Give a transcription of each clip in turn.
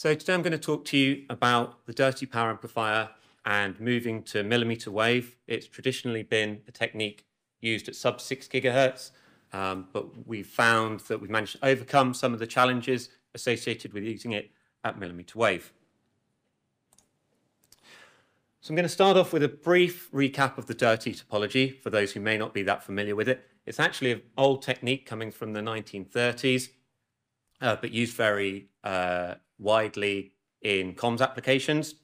So today I'm going to talk to you about the Doherty power amplifier and moving to mmWave. It's traditionally been a technique used at sub 6 gigahertz, but we've found that we've managed to overcome some of the challenges associated with using it at mmWave. So I'm going to start off with a brief recap of the Doherty topology for those who may not be that familiar with it. It's actually an old technique coming from the 1930s, but used very widely in comms applications.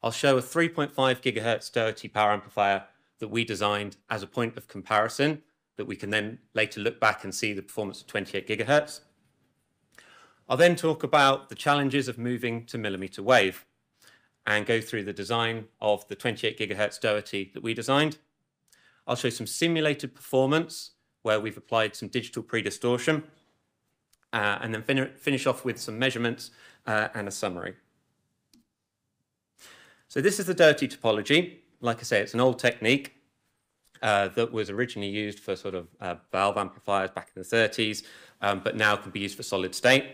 I'll show a 3.5 gigahertz Doherty power amplifier that we designed as a point of comparison that we can then later look back and see the performance of 28 gigahertz. I'll then talk about the challenges of moving to mmWave and go through the design of the 28 gigahertz Doherty that we designed. I'll show some simulated performance where we've applied some digital pre-distortion, and then finish off with some measurements and a summary. So this is the Doherty topology. Like I say, it's an old technique that was originally used for sort of valve amplifiers back in the 30s, but now can be used for solid state.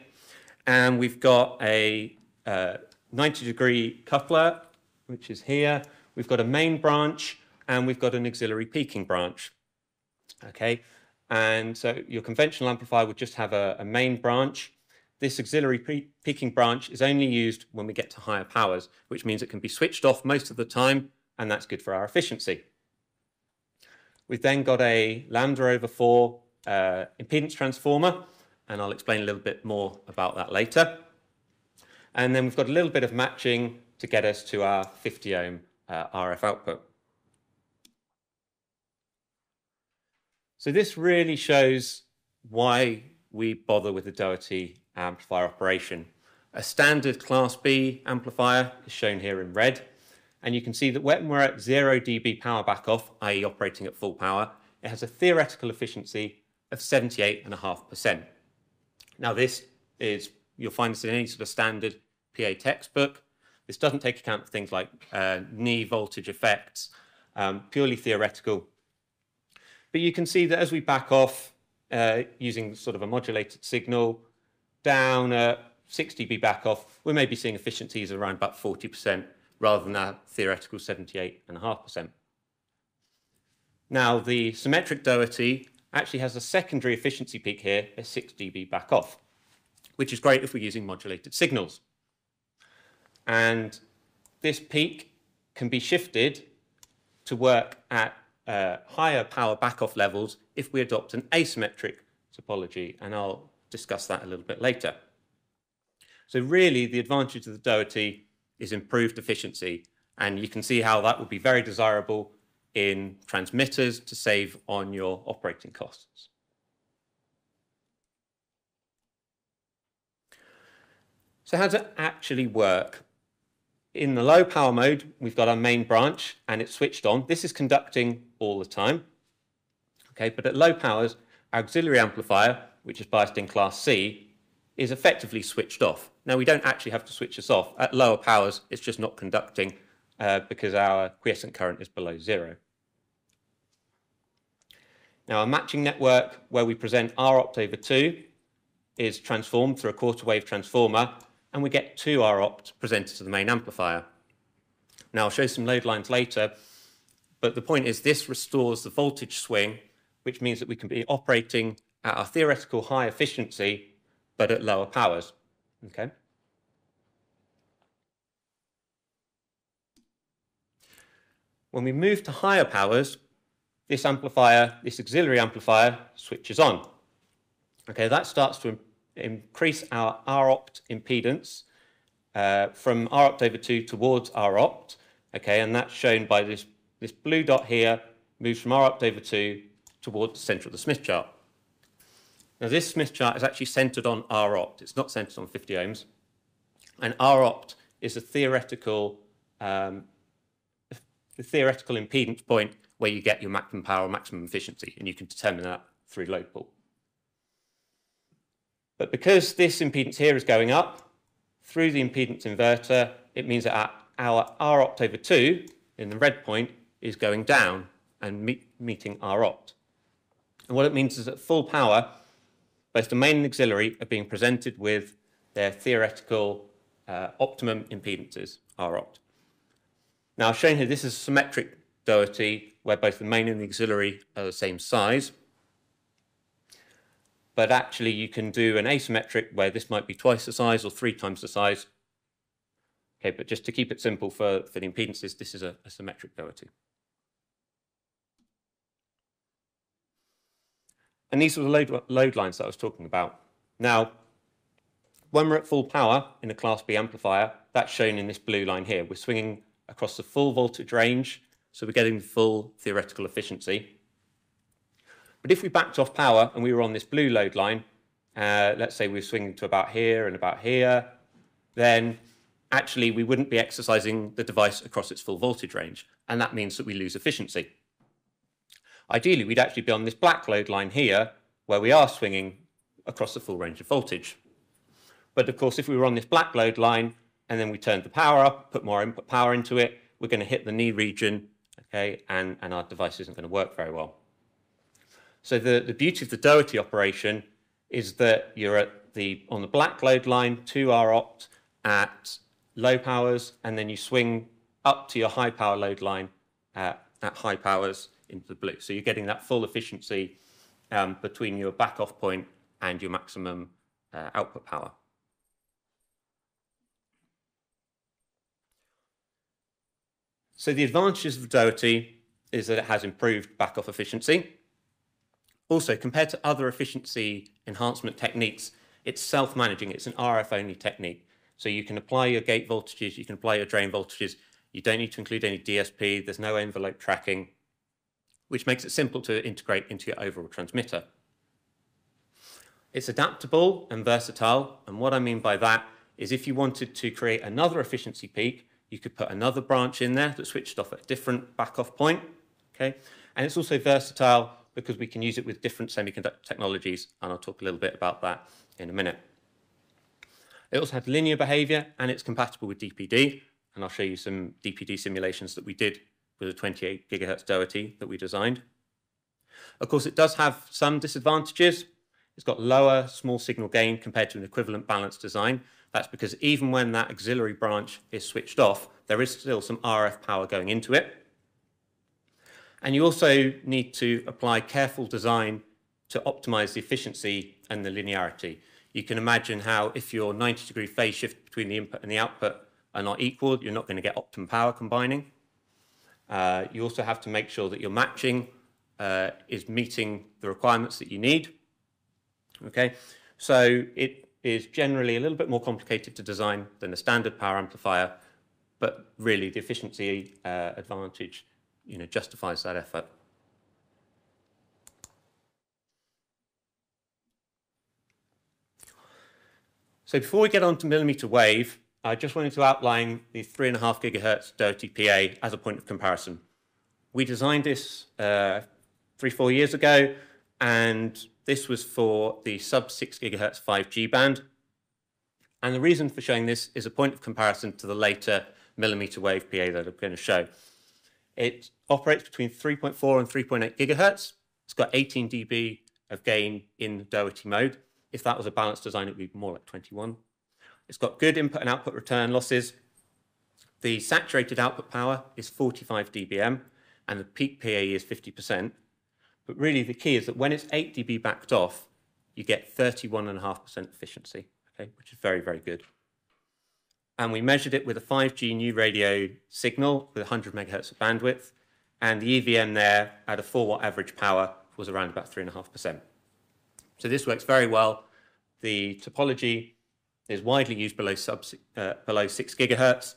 And we've got a 90-degree coupler, which is here. We've got a main branch, and we've got an auxiliary peaking branch. Okay. And so your conventional amplifier would just have a main branch. This auxiliary peaking branch is only used when we get to higher powers, which means it can be switched off most of the time, and that's good for our efficiency. We've then got a lambda over 4 impedance transformer, and I'll explain a little bit more about that later. And then we've got a little bit of matching to get us to our 50 ohm RF output. So this really shows why we bother with the Doherty amplifier operation. A standard Class B amplifier is shown here in red, and you can see that when we're at 0 dB power backoff, i.e. operating at full power, it has a theoretical efficiency of 78.5%. Now this is, you'll find this in any sort of standard PA textbook. This doesn't take account of things like knee voltage effects, purely theoretical. But you can see that as we back off using sort of a modulated signal down at 6 dB back off, we may be seeing efficiencies around about 40% rather than that theoretical 78.5%. Now the symmetric Doherty actually has a secondary efficiency peak here at 6 dB back off, which is great if we're using modulated signals. And this peak can be shifted to work at higher power backoff levels if we adopt an asymmetric topology, and I'll discuss that a little bit later. So really the advantage of the Doherty is improved efficiency, and you can see how that would be very desirable in transmitters to save on your operating costs. So how does it actually work? In the low power mode, we've got our main branch and it's switched on. This is conducting all the time. Okay, but at low powers, our auxiliary amplifier, which is biased in Class C, is effectively switched off. Now, we don't actually have to switch this off. At lower powers, it's just not conducting because our quiescent current is below 0. Now, our matching network, where we present R opt over 2, is transformed through a quarter wave transformer, and we get 2 R opt presented to the main amplifier. Now, I'll show some load lines later, but the point is this restores the voltage swing, which means that we can be operating at our theoretical high efficiency, but at lower powers. Okay. When we move to higher powers, this amplifier, this auxiliary amplifier, switches on. Okay, that starts to increase our R opt impedance from R opt over 2 towards R opt. Okay, and that's shown by this blue dot here, moves from R opt over 2 towards the center of the Smith chart. Now this Smith chart is actually centered on R opt. It's not centered on 50 ohms. And R opt is a theoretical impedance point where you get your maximum power, maximum efficiency, and you can determine that through load pool. But because this impedance here is going up through the impedance inverter, it means that our R opt over 2 in the red point is going down and meeting R opt. And what it means is at full power, both the main and auxiliary are being presented with their theoretical optimum impedances, R opt. Now, I've shown here this is a symmetric Doherty where both the main and the auxiliary are the same size. But actually, you can do an asymmetric where this might be twice the size or 3 times the size. Okay, but just to keep it simple for the impedances, this is a symmetric Doherty. And these are the load lines that I was talking about. Now, when we're at full power in a Class B amplifier, that's shown in this blue line here. We're swinging across the full voltage range, so we're getting full theoretical efficiency. But if we backed off power and we were on this blue load line, let's say we were swinging to about here and about here, then actually we wouldn't be exercising the device across its full voltage range, and that means that we lose efficiency. Ideally, we'd actually be on this black load line here, where we are swinging across the full range of voltage. But of course, if we were on this black load line and then we turned the power up, put more input power into it, we're going to hit the knee region, okay, and our device isn't going to work very well. So the beauty of the Doherty operation is that you're on the black load line, 2R opt at low powers, and then you swing up to your high power load line at high powers into the blue. So you're getting that full efficiency between your back off point and your maximum output power. So the advantages of the Doherty is that it has improved back off efficiency. Also, compared to other efficiency enhancement techniques, it's self-managing. It's an RF-only technique. So you can apply your gate voltages, you can apply your drain voltages. You don't need to include any DSP. There's no envelope tracking, which makes it simple to integrate into your overall transmitter. It's adaptable and versatile. And what I mean by that is if you wanted to create another efficiency peak, you could put another branch in there that switched off at a different back-off point. Okay? And it's also versatile because we can use it with different semiconductor technologies, and I'll talk a little bit about that in a minute. It also has linear behavior, and it's compatible with DPD, and I'll show you some DPD simulations that we did with a 28 gigahertz Doherty that we designed. Of course, it does have some disadvantages. It's got lower small signal gain compared to an equivalent balanced design. That's because even when that auxiliary branch is switched off, there is still some RF power going into it. And you also need to apply careful design to optimize the efficiency and the linearity. You can imagine how if your 90-degree phase shift between the input and the output are not equal, you're not going to get optimum power combining. You also have to make sure that your matching is meeting the requirements that you need. Okay, so it is generally a little bit more complicated to design than a standard power amplifier, but really the efficiency advantage justifies that effort. So before we get on to mmWave, I just wanted to outline the 3.5 gigahertz Doherty PA as a point of comparison. We designed this 3-4 years ago, and this was for the sub 6 gigahertz 5G band. And the reason for showing this is a point of comparison to the later mmWave PA that I'm going to show. It operates between 3.4 and 3.8 gigahertz. It's got 18 dB of gain in Doherty mode. If that was a balanced design, it would be more like 21. It's got good input and output return losses. The saturated output power is 45 dBm, and the peak PAE is 50%. But really, the key is that when it's 8 dB backed off, you get 31.5% efficiency, okay, which is very, very good. And we measured it with a 5G new radio signal with 100 megahertz of bandwidth, and the EVM there at a 4-watt average power was around about 3.5%. So this works very well. The topology is widely used below 6 gigahertz,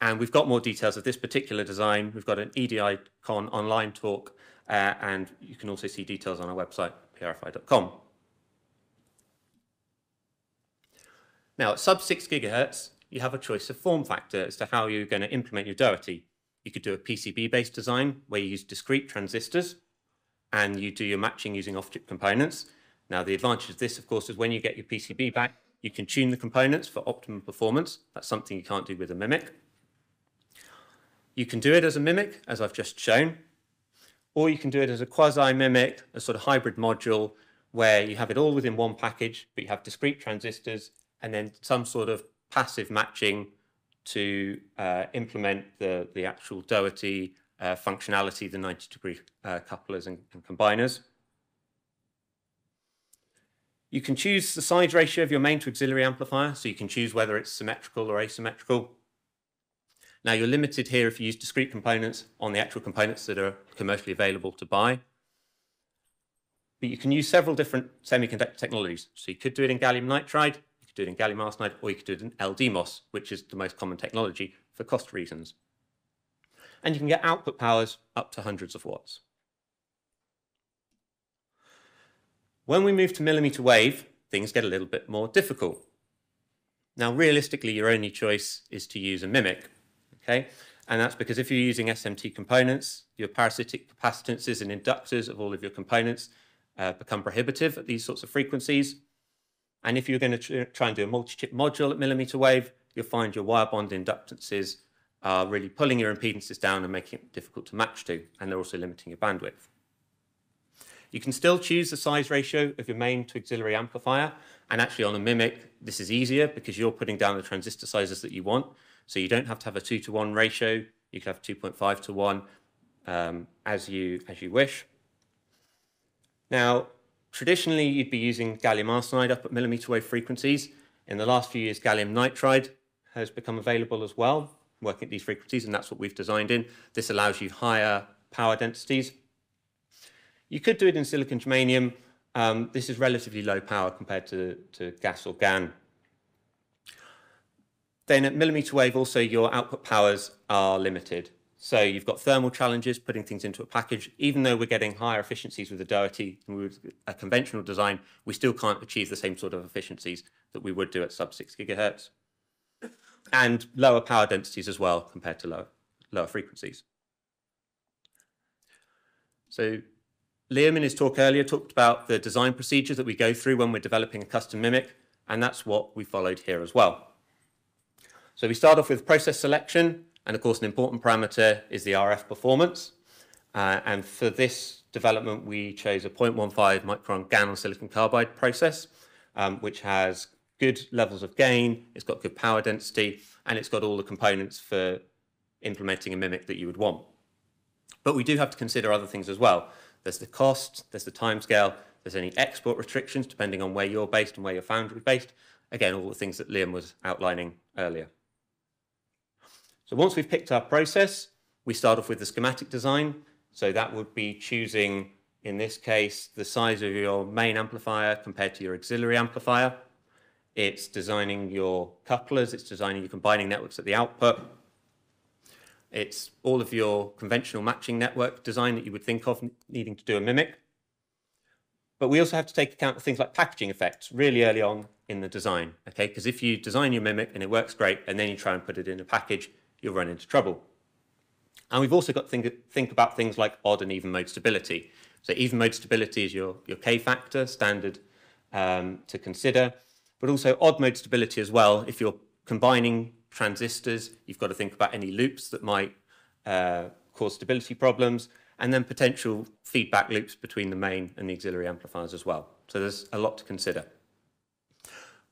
and we've got more details of this particular design. We've got an EDI-Con online talk, and you can also see details on our website, PRFI.com. Now, at sub 6 gigahertz, you have a choice of form factor as to how you're going to implement your Doherty. You could do a PCB-based design where you use discrete transistors and you do your matching using off-chip components. Now, the advantage of this, of course, is when you get your PCB back, you can tune the components for optimum performance. That's something you can't do with a MMIC. You can do it as a MMIC, as I've just shown, or you can do it as a quasi-MMIC, a sort of hybrid module where you have it all within one package, but you have discrete transistors and then some sort of passive matching to implement the actual Doherty functionality, the 90-degree couplers and combiners. You can choose the size ratio of your main to auxiliary amplifier, so you can choose whether it's symmetrical or asymmetrical. Now, you're limited here if you use discrete components on the actual components that are commercially available to buy. But you can use several different semiconductor technologies. So you could do it in gallium nitride, you could do it in gallium arsenide, or you could do it in LDMOS, which is the most common technology for cost reasons. And you can get output powers up to hundreds of watts. When we move to millimeter wave, things get a little bit more difficult. Now, realistically, your only choice is to use a MMIC, okay? And that's because if you're using SMT components, your parasitic capacitances and inductors of all of your components become prohibitive at these sorts of frequencies. And if you're going to try and do a multi-chip module at millimeter wave, you'll find your wire bond inductances are really pulling your impedances down and making it difficult to match to, and they're also limiting your bandwidth. You can still choose the size ratio of your main to auxiliary amplifier, and actually on a MMIC, this is easier because you're putting down the transistor sizes that you want, so you don't have to have a 2-to-1 ratio. You can have 2.5-to-1 as you wish. Now, traditionally, you'd be using gallium arsenide up at millimeter wave frequencies. In the last few years, gallium nitride has become available as well, working at these frequencies, and that's what we've designed in. This allows you higher power densities. You could do it in silicon germanium. This is relatively low power compared to GaAs or GaN. Then at millimeter wave, also, your output powers are limited. So you've got thermal challenges, putting things into a package. Even though we're getting higher efficiencies with the Doherty and with a conventional design, we still can't achieve the same sort of efficiencies that we would do at sub 6 gigahertz. And lower power densities as well compared to lower frequencies. So Liam in his talk earlier talked about the design procedure that we go through when we're developing a custom MMIC, and that's what we followed here as well. So we start off with process selection, and of course an important parameter is the RF performance. And for this development, we chose a 0.15 micron GaN on silicon carbide process, which has good levels of gain, it's got good power density, and it's got all the components for implementing a MMIC that you would want. But we do have to consider other things as well. There's the cost, there's the timescale, there's any export restrictions depending on where you're based and where your foundry is based. Again, all the things that Liam was outlining earlier. So once we've picked our process, we start off with the schematic design. So that would be choosing, in this case, the size of your main amplifier compared to your auxiliary amplifier. It's designing your couplers, it's designing your combining networks at the output. It's all of your conventional matching network design that you would think of needing to do a MMIC. But we also have to take account of things like packaging effects really early on in the design, okay? Because if you design your MMIC and it works great, and then you try and put it in a package, you'll run into trouble. And we've also got to think about things like odd and even mode stability. So even mode stability is your K factor, standard to consider, but also odd mode stability as well. If you're combining transistors, you've got to think about any loops that might cause stability problems, and then potential feedback loops between the main and the auxiliary amplifiers as well. So there's a lot to consider.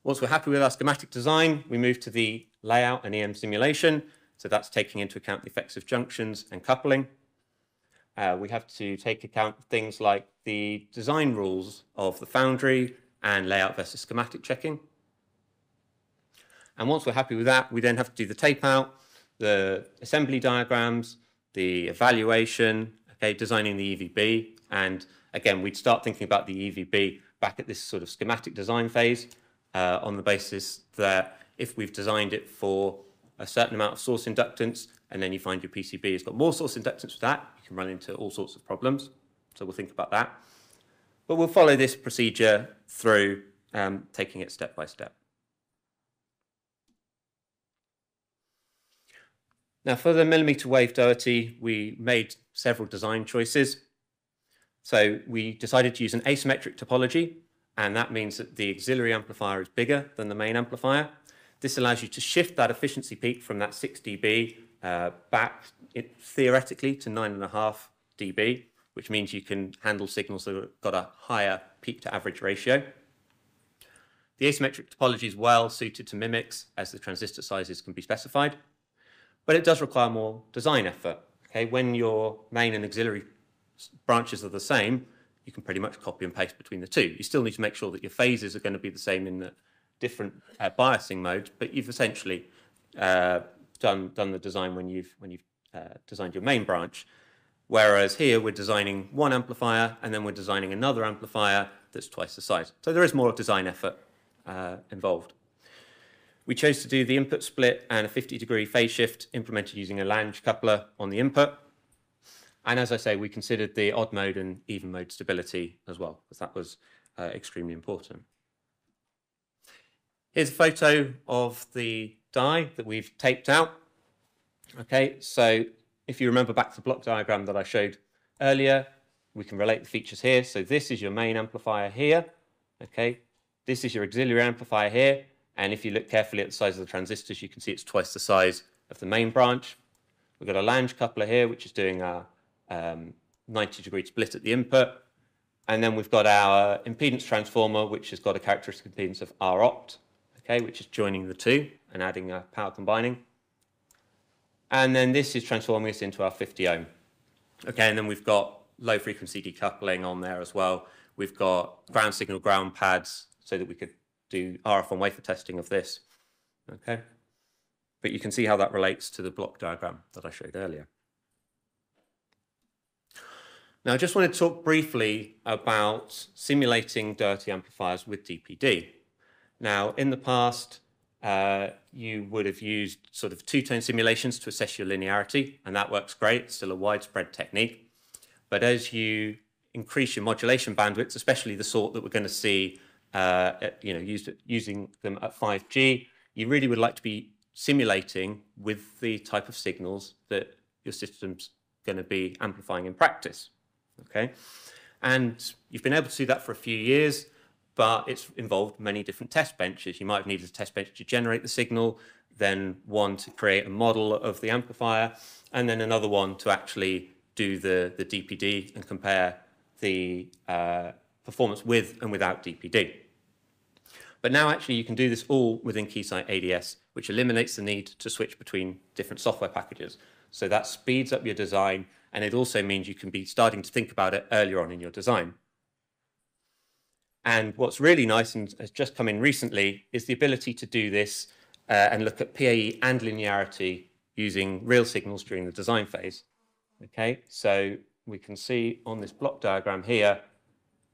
Once we're happy with our schematic design, we move to the layout and EM simulation. So that's taking into account the effects of junctions and coupling. We have to take account of things like the design rules of the foundry and layout versus schematic checking. And once we're happy with that, we then have to do the tape out, the assembly diagrams, the evaluation, okay, designing the EVB. And again, we'd start thinking about the EVB back at this sort of schematic design phase on the basis that if we've designed it for a certain amount of source inductance, and then you find your PCB has got more source inductance with that, you can run into all sorts of problems. So we'll think about that. But we'll follow this procedure through, taking it step by step. Now, for the millimeter wave Doherty, we made several design choices. So we decided to use an asymmetric topology, and that means that the auxiliary amplifier is bigger than the main amplifier. This allows you to shift that efficiency peak from that 6 dB back theoretically to 9.5 dB, which means you can handle signals that have got a higher peak to average ratio. The asymmetric topology is well suited to mimics as the transistor sizes can be specified, but it does require more design effort. Okay, when your main and auxiliary branches are the same, you can pretty much copy and paste between the two. You still need to make sure that your phases are going to be the same in the different biasing modes, but you've essentially done the design when you've designed your main branch. Whereas here we're designing one amplifier and then we're designing another amplifier that's twice the size. So there is more design effort involved. We chose to do the input split and a 50-degree phase shift implemented using a Lange coupler on the input. And as I say, we considered the odd mode and even mode stability as well, because that was extremely important. Here's a photo of the die that we've taped out. Okay, so if you remember back to the block diagram that I showed earlier, we can relate the features here. So this is your main amplifier here. Okay, this is your auxiliary amplifier here. And if you look carefully at the size of the transistors, you can see it's twice the size of the main branch. We've got a Lange coupler here, which is doing our 90-degree split at the input. And then we've got our impedance transformer, which has got a characteristic impedance of R opt, okay, which is joining the two and adding a power combining. And then this is transforming this into our 50 ohm. Okay, and then we've got low frequency decoupling on there as well. We've got ground signal ground pads so that we could do RF on wafer testing of this. Okay, but you can see how that relates to the block diagram that I showed earlier. Now, I just want to talk briefly about simulating Doherty amplifiers with DPD. Now, in the past, you would have used sort of two-tone simulations to assess your linearity, and that works great. It's still a widespread technique. But as you increase your modulation bandwidths, especially the sort that we're going to see using them at 5G, you really would like to be simulating with the type of signals that your system's going to be amplifying in practice. Okay, and you've been able to do that for a few years, but it's involved many different test benches. You might have needed a test bench to generate the signal, then one to create a model of the amplifier, and then another one to actually do the DPD and compare the performance with and without DPD. But now actually you can do this all within Keysight ADS, which eliminates the need to switch between different software packages. So that speeds up your design, and it also means you can be starting to think about it earlier on in your design. And what's really nice and has just come in recently is the ability to do this and look at PAE and linearity using real signals during the design phase. Okay, so we can see on this block diagram here,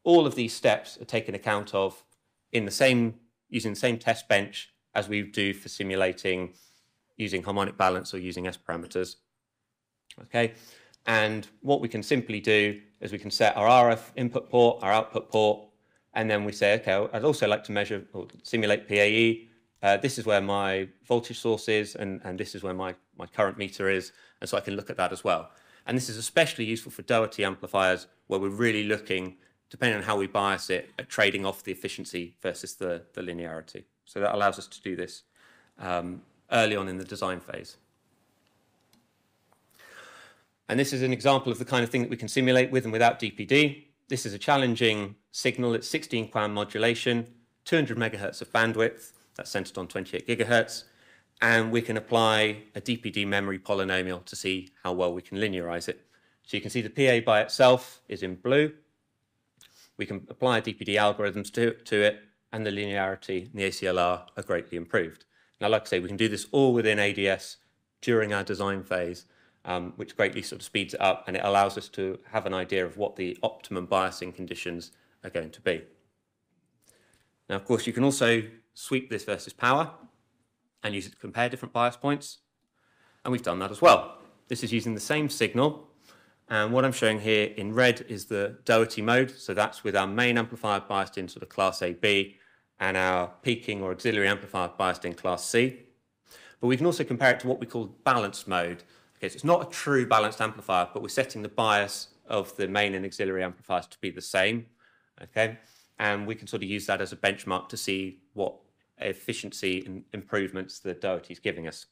all of these steps are taken account of in the same, using the same test bench as we do for simulating using harmonic balance or using S parameters. Okay, and what we can simply do is we can set our RF input port, our output port, and then we say, okay, I'd also like to measure or simulate PAE. This is where my voltage source is, and this is where my current meter is, and so I can look at that as well. And this is especially useful for Doherty amplifiers, where we're really looking, depending on how we bias it, at trading off the efficiency versus the linearity. So that allows us to do this early on in the design phase. And this is an example of the kind of thing that we can simulate with and without DPD. This is a challenging signal. It's 16-QAM modulation, 200 megahertz of bandwidth. That's centered on 28 gigahertz. And we can apply a DPD memory polynomial to see how well we can linearize it. So you can see the PA by itself is in blue. We can apply DPD algorithms to it, and the linearity and the ACLR are greatly improved. Now, like I say, we can do this all within ADS during our design phase, which greatly sort of speeds it up, and it allows us to have an idea of what the optimum biasing conditions are going to be. Now, of course, you can also sweep this versus power and use it to compare different bias points, and we've done that as well. This is using the same signal, and what I'm showing here in red is the Doherty mode, so that's with our main amplifier biased in sort of class AB, and our peaking or auxiliary amplifier biased in class C. But we can also compare it to what we call balanced mode. Okay, so it's not a true balanced amplifier, but we're setting the bias of the main and auxiliary amplifiers to be the same. Okay, and we can sort of use that as a benchmark to see what efficiency and improvements the Doherty is giving us.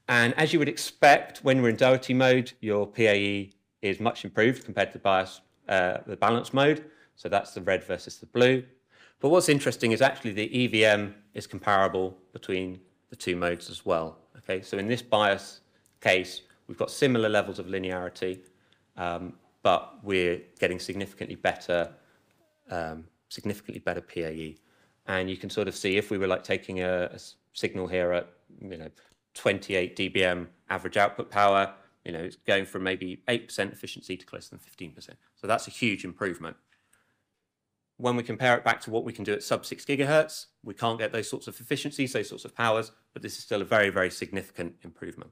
And as you would expect, when we're in Doherty mode, your PAE is much improved compared to the balance mode. So that's the red versus the blue. But what's interesting is actually the EVM is comparable between the two modes as well. Okay, so in this bias case, we've got similar levels of linearity, but we're getting significantly better PAE. And you can sort of see if we were like taking a signal here at 28 dBm average output power, it's going from maybe 8% efficiency to close than 15%. So that's a huge improvement. When we compare it back to what we can do at sub 6 gigahertz, we can't get those sorts of efficiencies, those sorts of powers, but this is still a very, very significant improvement.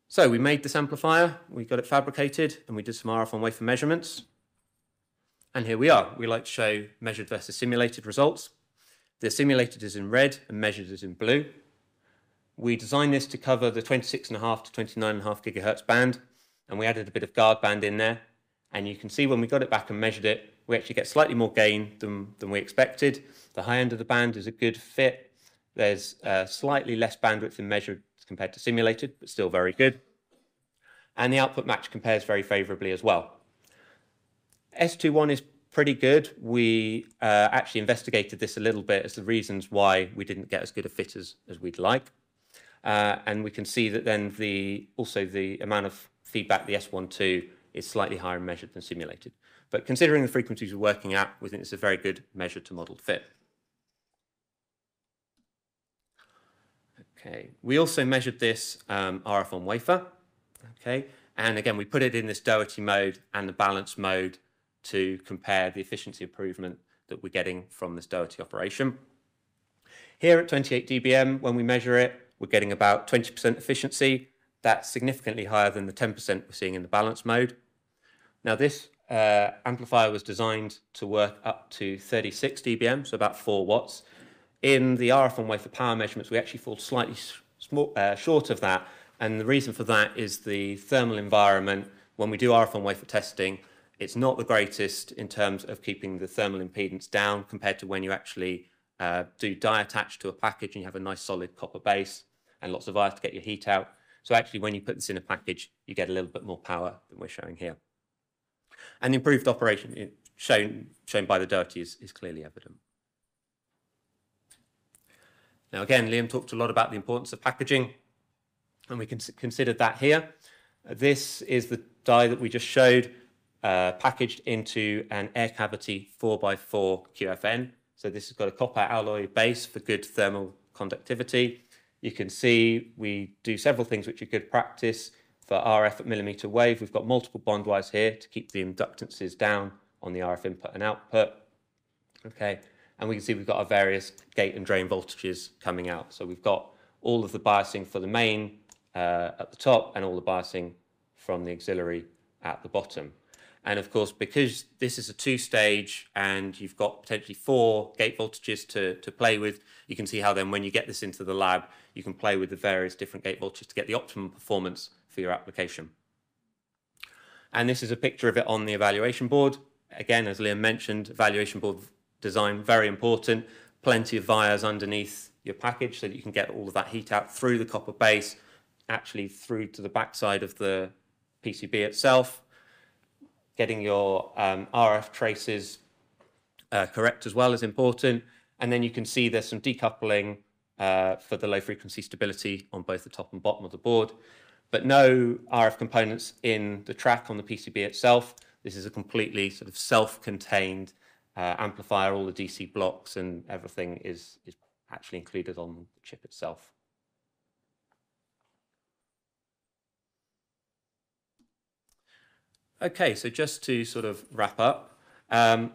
So we made this amplifier, we got it fabricated, and we did some RF on wafer measurements. And here we are. We like to show measured versus simulated results. The simulated is in red and measured is in blue. We designed this to cover the 26.5 to 29.5 gigahertz band, and we added a bit of guard band in there. And you can see when we got it back and measured it, we actually get slightly more gain than we expected. The high end of the band is a good fit. There's slightly less bandwidth in measured compared to simulated, but still very good. And the output match compares very favorably as well. S21 is pretty good. We actually investigated this a little bit as the reasons why we didn't get as good a fit as we'd like. And we can see that then also the amount of feedback, the S12, is slightly higher in measured than simulated. But considering the frequencies we're working at, we think it's a very good measured to modeled fit. Okay, we also measured this RF on wafer. Okay, and again, we put it in this Doherty mode and the balance mode to compare the efficiency improvement that we're getting from this Doherty operation. Here at 28 dBm, when we measure it, we're getting about 20% efficiency. That's significantly higher than the 10% we're seeing in the balance mode. Now this amplifier was designed to work up to 36 dBm, so about 4 watts. In the RF on wafer power measurements, we actually fall slightly short of that. And the reason for that is the thermal environment. When we do RF on wafer testing, it's not the greatest in terms of keeping the thermal impedance down compared to when you actually do die attach to a package and you have a nice solid copper base and lots of wires to get your heat out. So actually when you put this in a package, you get a little bit more power than we're showing here. And the improved operation shown by the Doherty is clearly evident. Now again, Liam talked a lot about the importance of packaging, and we can consider that here. This is the die that we just showed, packaged into an air cavity 4x4 QFN. So this has got a copper alloy base for good thermal conductivity. You can see we do several things which are good practice. For RF at mmWave, we've got multiple bond wires here to keep the inductances down on the RF input and output. Okay, and we can see we've got our various gate and drain voltages coming out. So we've got all of the biasing for the main at the top and all the biasing from the auxiliary at the bottom. And of course, because this is a 2-stage and you've got potentially 4 gate voltages to play with, you can see how then when you get this into the lab, you can play with the various different gate voltages to get the optimum performance for your application. And this is a picture of it on the evaluation board. Again, as Liam mentioned, evaluation board design, very important. Plenty of vias underneath your package so that you can get all of that heat out through the copper base, actually through to the backside of the PCB itself. Getting your RF traces correct as well is important. And then you can see there's some decoupling for the low frequency stability on both the top and bottom of the board, but no RF components in the track on the PCB itself. This is a completely sort of self-contained amplifier. All the DC blocks and everything is actually included on the chip itself. Okay, so just to sort of wrap up,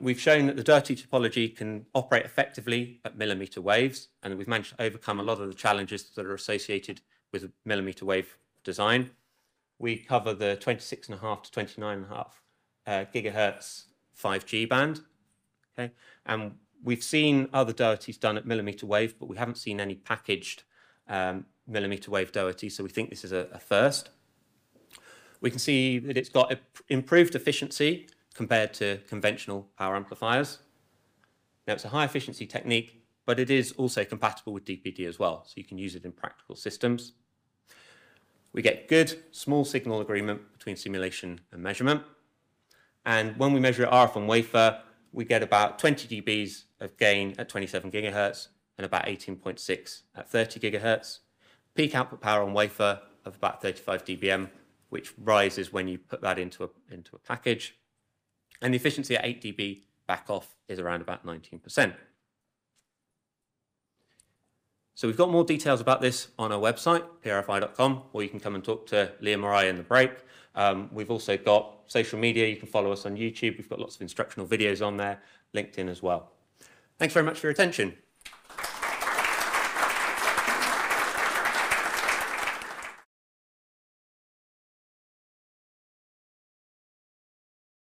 we've shown that the Doherty topology can operate effectively at millimeter waves, and we've managed to overcome a lot of the challenges that are associated with millimeter wave design. We cover the 26.5 to 29.5 gigahertz 5G band. Okay, and we've seen other Dohertys done at millimeter wave, but we haven't seen any packaged millimeter wave Doherty, so we think this is a first. We can see that it's got improved efficiency compared to conventional power amplifiers. Now, it's a high efficiency technique, but it is also compatible with DPD as well, so you can use it in practical systems. We get good small signal agreement between simulation and measurement. And when we measure RF on wafer, we get about 20 dBs of gain at 27 gigahertz and about 18.6 at 30 gigahertz. Peak output power on wafer of about 35 dBm, which rises when you put that into a package. And the efficiency at 8 dB back off is around about 19%. So we've got more details about this on our website, PRFI.com, or you can come and talk to Liam or I in the break. We've also got social media. You can follow us on YouTube. We've got lots of instructional videos on there, LinkedIn as well. Thanks very much for your attention.